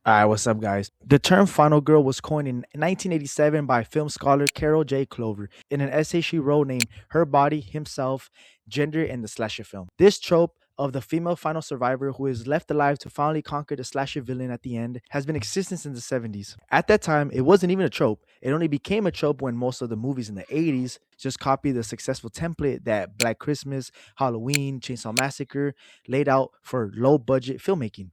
Alright, what's up, guys? The term final girl was coined in 1987 by film scholar Carol J. Clover in an essay she wrote named Her Body, Himself, Gender in the Slasher Film. This trope of the female final survivor who is left alive to finally conquer the slasher villain at the end has been existing since the 70s. At that time, it wasn't even a trope. It only became a trope when most of the movies in the 80s just copied the successful template that Black Christmas, Halloween, Chainsaw Massacre laid out for low budget filmmaking.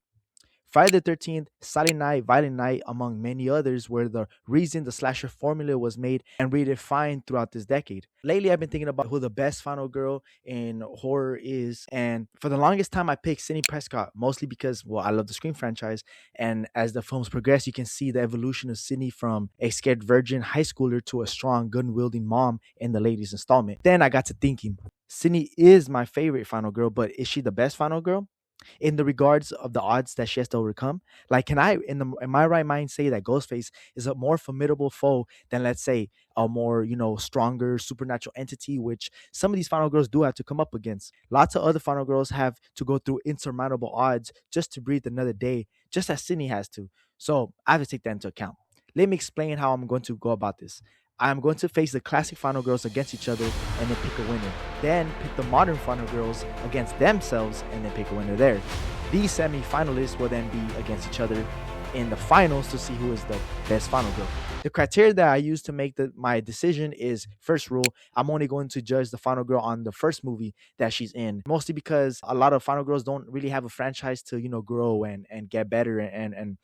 Friday the 13th, Silent Night, Violent Night, among many others, were the reason the slasher formula was made and redefined throughout this decade. Lately, I've been thinking about who the best final girl in horror is, and for the longest time, I picked Sidney Prescott, mostly because, well, I love the Scream franchise, and as the films progress, you can see the evolution of Sidney from a scared virgin high schooler to a strong, gun-wielding mom in the latest installment. Then I got to thinking, Sidney is my favorite final girl, but is she the best final girl? In the regards of the odds that she has to overcome? Like, can I, in my right mind, say that Ghostface is a more formidable foe than, let's say, a more stronger supernatural entity, which some of these final girls do have to come up against. Lots of other final girls have to go through insurmountable odds just to breathe another day, just as Sydney has to. So I have to take that into account. Let me explain how I'm going to go about this. I'm going to face the classic final girls against each other and then pick a winner. Then pick the modern final girls against themselves and then pick a winner there. These semi-finalists will then be against each other in the finals to see who is the best final girl. The criteria that I use to make my decision is, first rule, I'm only going to judge the final girl on the first movie that she's in. Mostly because a lot of final girls don't really have a franchise to, grow and get better and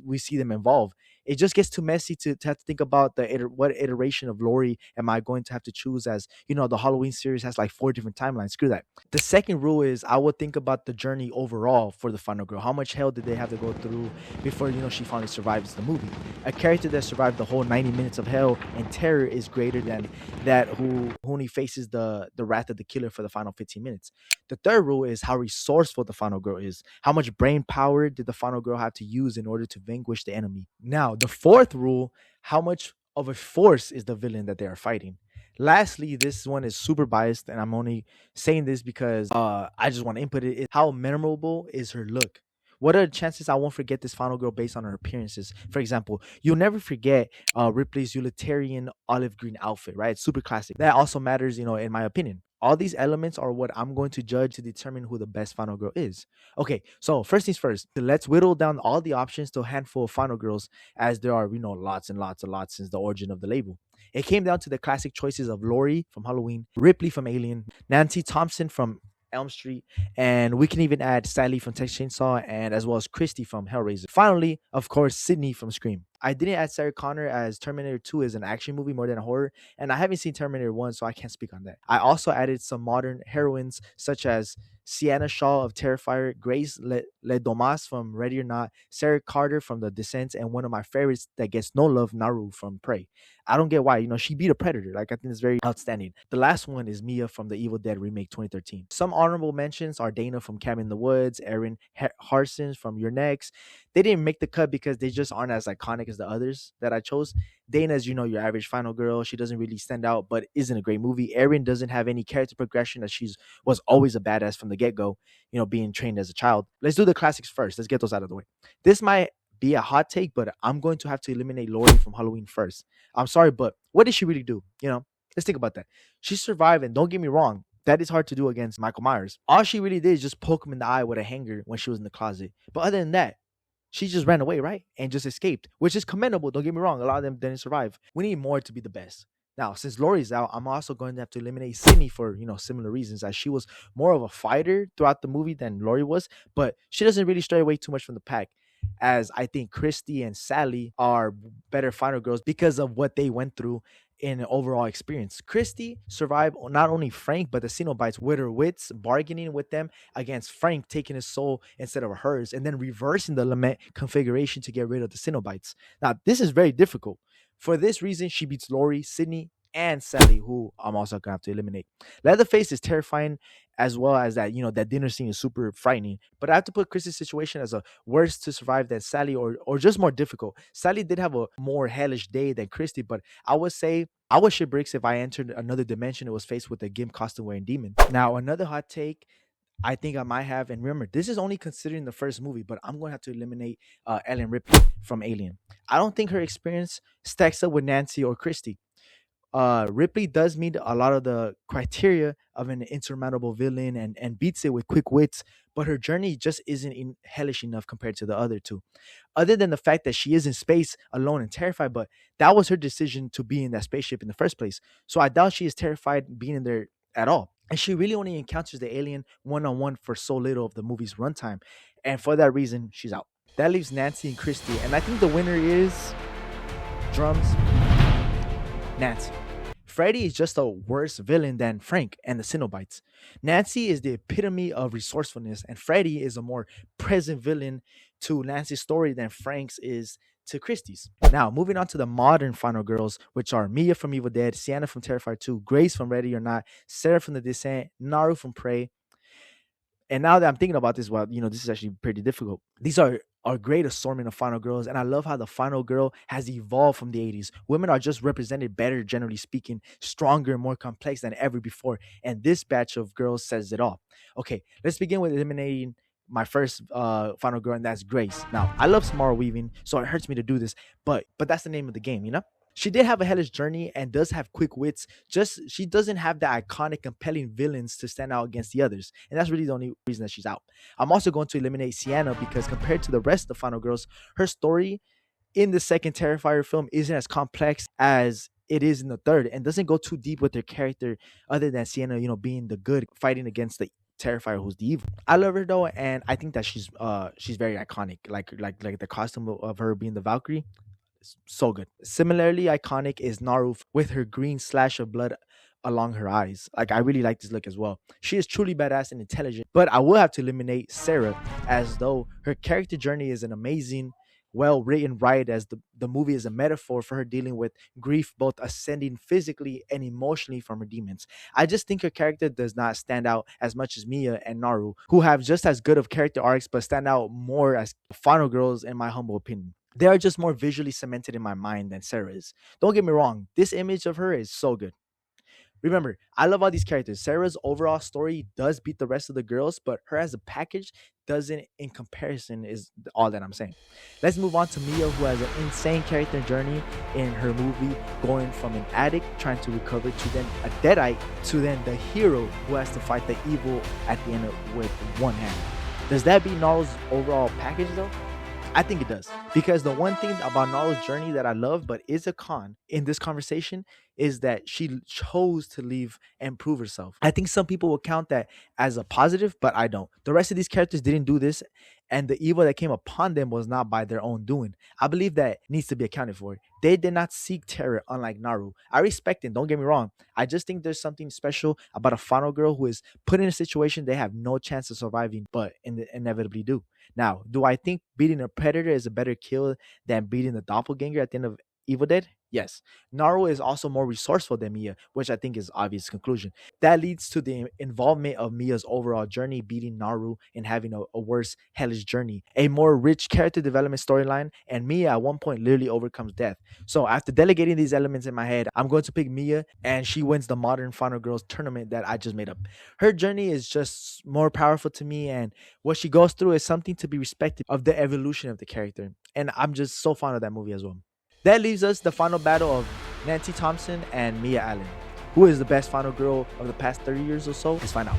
we see them evolve. It just gets too messy to have to think about what iteration of Lori am I going to have to choose, as the Halloween series has like 4 different timelines. Screw that. The second rule is I would think about the journey overall for the final girl. How much hell did they have to go through before she finally survives the movie? A character that survived the whole 90 minutes of hell and terror is greater than that who only faces the wrath of the killer for the final 15 minutes. The third rule is how resourceful the final girl is. How much brain power did the final girl have to use in order to vanquish the enemy? Now, the fourth rule, how much of a force is the villain that they are fighting? Lastly, this one is super biased, and I'm only saying this because I just want to input it. How memorable is her look? What are the chances I won't forget this final girl based on her appearances? For example, you'll never forget Ripley's utilitarian olive green outfit, right? It's super classic. That also matters, in my opinion. All these elements are what I'm going to judge to determine who the best final girl is. Okay, so first things first, let's whittle down all the options to a handful of final girls, as there are, lots and lots and lots since the origin of the label. It came down to the classic choices of Laurie from Halloween, Ripley from Alien, Nancy Thompson from Elm Street, and we can even add Sally from Texas Chainsaw, and as well as Christy from Hellraiser. Finally, of course, Sydney from Scream. I didn't add Sarah Connor, as Terminator 2 is an action movie more than a horror, and I haven't seen Terminator 1, so I can't speak on that. I also added some modern heroines such as Sienna Shaw of Terrifier, Grace Domas from Ready or Not, Sarah Carter from The Descent, and one of my favorites that gets no love, Naru from Prey. I don't get why. She beat a predator. Like, I think it's very outstanding. The last one is Mia from the Evil Dead remake 2013. Some honorable mentions are Dana from Cabin in the Woods, Erin Harson from Your Next. They didn't make the cut because they just aren't as iconic as the others that I chose. Dana is, your average final girl. She doesn't really stand out, but isn't a great movie. Erin doesn't have any character progression, as was always a badass from the get-go, being trained as a child. Let's do the classics first. Let's get those out of the way. This might be a hot take, but I'm going to have to eliminate Laurie from Halloween first. I'm sorry, but what did she really do? Let's think about that. She survived, and don't get me wrong, that is hard to do against Michael Myers. All she really did is just poke him in the eye with a hanger when she was in the closet. But other than that, she just ran away, right? And just escaped, which is commendable. Don't get me wrong. A lot of them didn't survive. We need more to be the best. Now, since Laurie's out, I'm also going to have to eliminate Sydney for, similar reasons, as she was more of a fighter throughout the movie than Laurie was, but she doesn't really stray away too much from the pack, as I think Christy and Sally are better final girls because of what they went through in an overall experience. Christy survived not only Frank, but the Cenobites with her wits, bargaining with them against Frank taking his soul instead of hers, and then reversing the lament configuration to get rid of the Cenobites. Now, this is very difficult. For this reason, she beats Laurie, Sydney, and Sally, who I'm also gonna have to eliminate. Leatherface is terrifying, as well as that dinner scene is super frightening. But I have to put Chris's situation as a worse to survive than Sally, or just more difficult. Sally did have a more hellish day than Christy, but I would say I would shit bricks if I entered another dimension and was faced with a Gimp costume wearing demon. Now, another hot take. I think I might have. And remember, this is only considering the first movie, but I'm going to have to eliminate Ellen Ripley from Alien. I don't think her experience stacks up with Nancy or Christy. Ripley does meet a lot of the criteria of an insurmountable villain and beats it with quick wits, but her journey just isn't hellish enough compared to the other two. Other than the fact that she is in space alone and terrified, but that was her decision to be in that spaceship in the first place. So I doubt she is terrified being in there at all. And she really only encounters the alien one on one for so little of the movie's runtime. And for that reason, she's out. That leaves Nancy and Christy. And I think the winner is drums, Nancy. Freddy is just a worse villain than Frank and the Cenobites. Nancy is the epitome of resourcefulness, and Freddy is a more present villain to Nancy's story than Frank's is to Christie's. Now, moving on to the modern final girls, which are Mia from Evil Dead, Sienna from Terrifier 2, Grace from Ready or Not, Sarah from The Descent, Naru from Prey, and now that I'm thinking about this, well, this is actually pretty difficult. These are a great assortment of final girls, and I love how the final girl has evolved from the 80s. Women are just represented better, generally speaking, stronger and more complex than ever before. And this batch of girls says it all. Okay, let's begin with eliminating my first final girl, and that's Grace. Now, I love Samara Weaving, so it hurts me to do this, but that's the name of the game. She did have a hellish journey and does have quick wits. Just she doesn't have the iconic, compelling villains to stand out against the others. And that's really the only reason that she's out. I'm also going to eliminate Sienna because compared to the rest of the final girls, her story in the second Terrifier film isn't as complex as it is in the third and doesn't go too deep with her character other than Sienna, being the good fighting against the Terrifier who's the evil. I love her though, and I think that she's very iconic. Like the costume of her being the Valkyrie, so good. Similarly iconic is Naru with her green slash of blood along her eyes. Like I really like this look as well. She is truly badass and intelligent, but I will have to eliminate Sarah as though her character journey is an amazing, well written ride as the movie is a metaphor for her dealing with grief, both ascending physically and emotionally from her demons. I just think her character does not stand out as much as Mia and Naru, who have just as good of character arcs but stand out more as final girls in my humble opinion. They are just more visually cemented in my mind than Sarah is. Don't get me wrong, this image of her is so good. Remember, I love all these characters. Sarah's overall story does beat the rest of the girls, but her as a package doesn't in comparison is all that I'm saying. Let's move on to Mia, who has an insane character journey in her movie, going from an addict trying to recover to then a deadite to then the hero who has to fight the evil at the end with one hand. Does that beat Naru's overall package though? I think it does. Because the one thing about Naru's journey that I love, but is a con in this conversation, is that she chose to leave and prove herself. I think some people will count that as a positive, but I don't. The rest of these characters didn't do this, and the evil that came upon them was not by their own doing. I believe that needs to be accounted for. They did not seek terror, unlike Naru. I respect it, don't get me wrong. I just think there's something special about a final girl who is put in a situation they have no chance of surviving, but inevitably do. Now, do I think beating a predator is a better kill than beating the doppelganger at the end of Evil Dead? Yes. Naru is also more resourceful than Mia, which I think is obvious conclusion. That leads to the involvement of Mia's overall journey, beating Naru and having a worse hellish journey, a more rich character development storyline, and Mia at one point literally overcomes death. So after delegating these elements in my head, I'm going to pick Mia, and she wins the modern Final Girls tournament that I just made up. Her journey is just more powerful to me, and what she goes through is something to be respected of the evolution of the character. And I'm just so fond of that movie as well. That leaves us the final battle of Nancy Thompson and Mia Allen. Who is the best final girl of the past 30 years or so? Let's find out.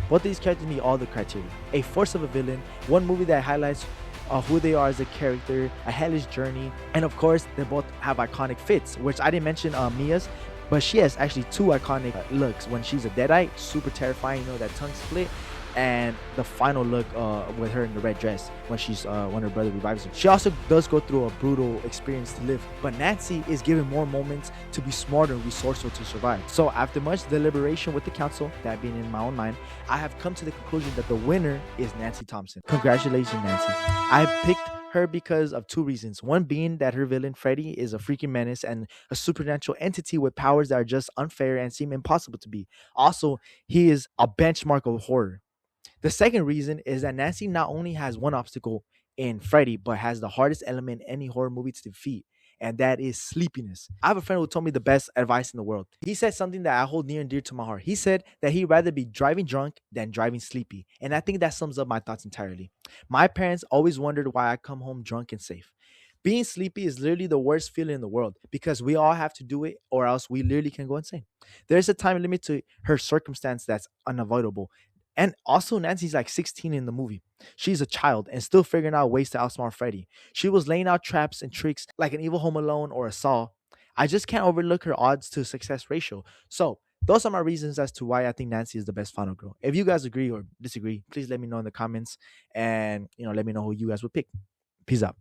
Both of these characters meet all the criteria. A force of a villain, one movie that highlights who they are as a character, a hellish journey, and of course, they both have iconic fits, which I didn't mention Mia's, but she has actually two iconic looks. When she's a deadite, super terrifying, that tongue split, and the final look with her in the red dress when her brother revives her. She also does go through a brutal experience to live, but Nancy is given more moments to be smart and resourceful to survive. So after much deliberation with the council, that being in my own mind, I have come to the conclusion that the winner is Nancy Thompson. Congratulations, Nancy. I picked her because of two reasons. One being that her villain Freddy is a freaking menace and a supernatural entity with powers that are just unfair and seem impossible to beat. Also, he is a benchmark of horror. The second reason is that Nancy not only has one obstacle in Freddy, but has the hardest element in any horror movie to defeat. and that is sleepiness. I have a friend who told me the best advice in the world. He said something that I hold near and dear to my heart. He said that he'd rather be driving drunk than driving sleepy. And I think that sums up my thoughts entirely. My parents always wondered why I come home drunk and safe. Being sleepy is literally the worst feeling in the world because we all have to do it or else we literally can go insane. There's a time limit to her circumstance that's unavoidable. And also, Nancy's like 16 in the movie. She's a child and still figuring out ways to outsmart Freddy. She was laying out traps and tricks like an evil Home Alone or a Saw. I just can't overlook her odds to success ratio. So, those are my reasons as to why I think Nancy is the best final girl. If you guys agree or disagree, please let me know in the comments and let me know who you guys would pick. Peace out.